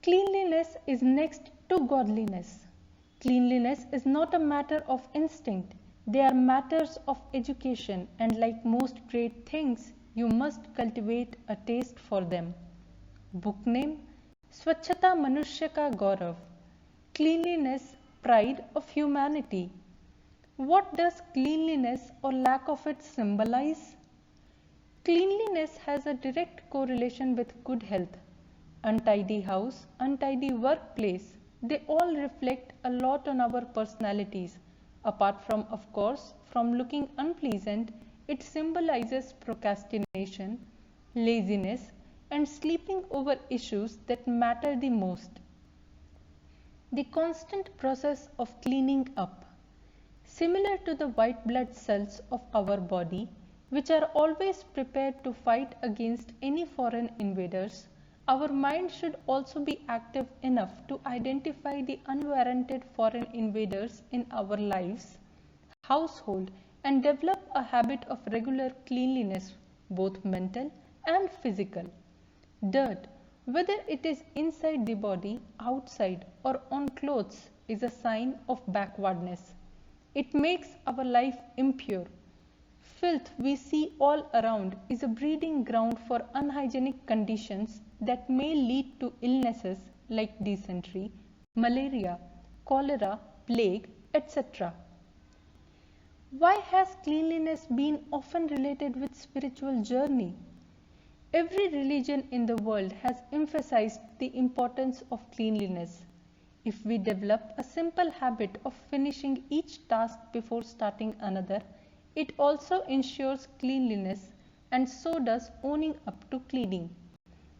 Cleanliness is next to godliness. Cleanliness is not a matter of instinct, they are matters of education, and like most great things, you must cultivate a taste for them. Book name Swachhata Manushya Ka Gaurav. Cleanliness, pride of humanity. What does cleanliness or lack of it symbolize? Cleanliness has a direct correlation with good health. Untidy house, untidy workplace, they all reflect a lot on our personalities. Apart from, of course, from looking unpleasant, it symbolizes procrastination, laziness, and sleeping over issues that matter the most. The constant process of cleaning up. Similar to the white blood cells of our body, which are always prepared to fight against any foreign invaders, our mind should also be active enough to identify the unwarranted foreign invaders in our lives, household, and develop a habit of regular cleanliness, both mental and physical. Dirt, whether it is inside the body, outside, or on clothes, is a sign of backwardness. It makes our life impure. Filth we see all around is a breeding ground for unhygienic conditions that may lead to illnesses like dysentery, malaria, cholera, plague, etc. Why has cleanliness been often related with spiritual journey? Every religion in the world has emphasized the importance of cleanliness. If we develop a simple habit of finishing each task before starting another, it also ensures cleanliness, and so does owning up to cleaning.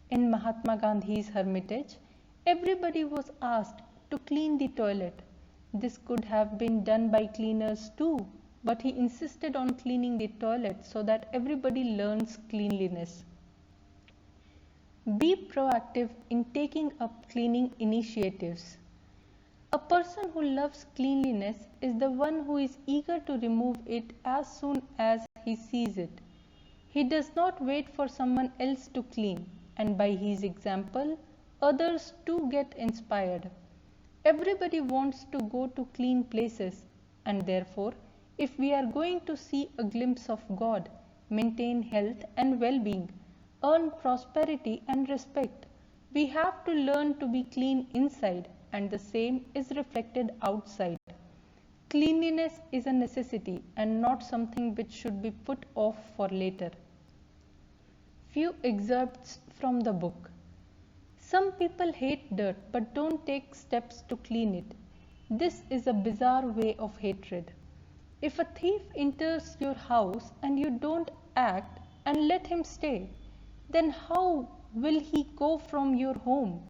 In Mahatma Gandhi's hermitage, everybody was asked to clean the toilet. This could have been done by cleaners too, but he insisted on cleaning the toilet so that everybody learns cleanliness. Be proactive in taking up cleaning initiatives. A person who loves cleanliness is the one who is eager to remove it as soon as he sees it. He does not wait for someone else to clean, and by his example, others too get inspired. Everybody wants to go to clean places, and therefore, if we are going to see a glimpse of God, maintain health and well-being, earn prosperity and respect, we have to learn to be clean inside, and the same is reflected outside. Cleanliness is a necessity and not something which should be put off for later. Few excerpts from the book. Some people hate dirt but don't take steps to clean it. This is a bizarre way of hatred. If a thief enters your house and you don't act and let him stay, then how will he go from your home?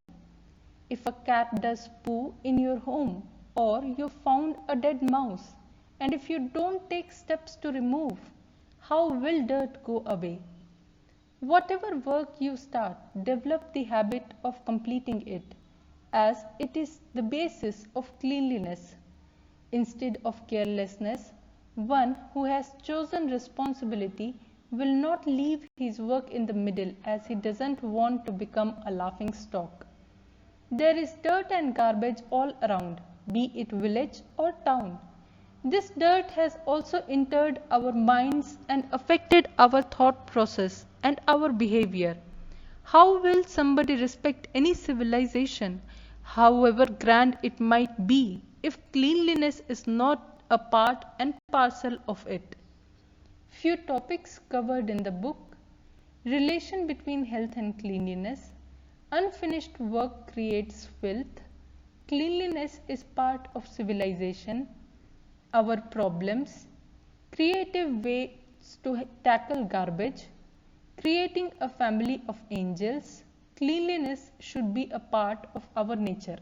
If a cat does poo in your home, or you found a dead mouse, and if you don't take steps to remove, how will dirt go away? Whatever work you start, develop the habit of completing it, as it is the basis of cleanliness. Instead of carelessness, one who has chosen responsibility will not leave his work in the middle, as he doesn't want to become a laughing stock. There is dirt and garbage all around, be it village or town. This dirt has also entered our minds and affected our thought process and our behavior. How will somebody respect any civilization, however grand it might be, if cleanliness is not a part and parcel of it? Few topics covered in the book: relation between health and cleanliness, unfinished work creates filth, cleanliness is part of civilization, our problems, creative ways to tackle garbage, creating a family of angels, cleanliness should be a part of our nature.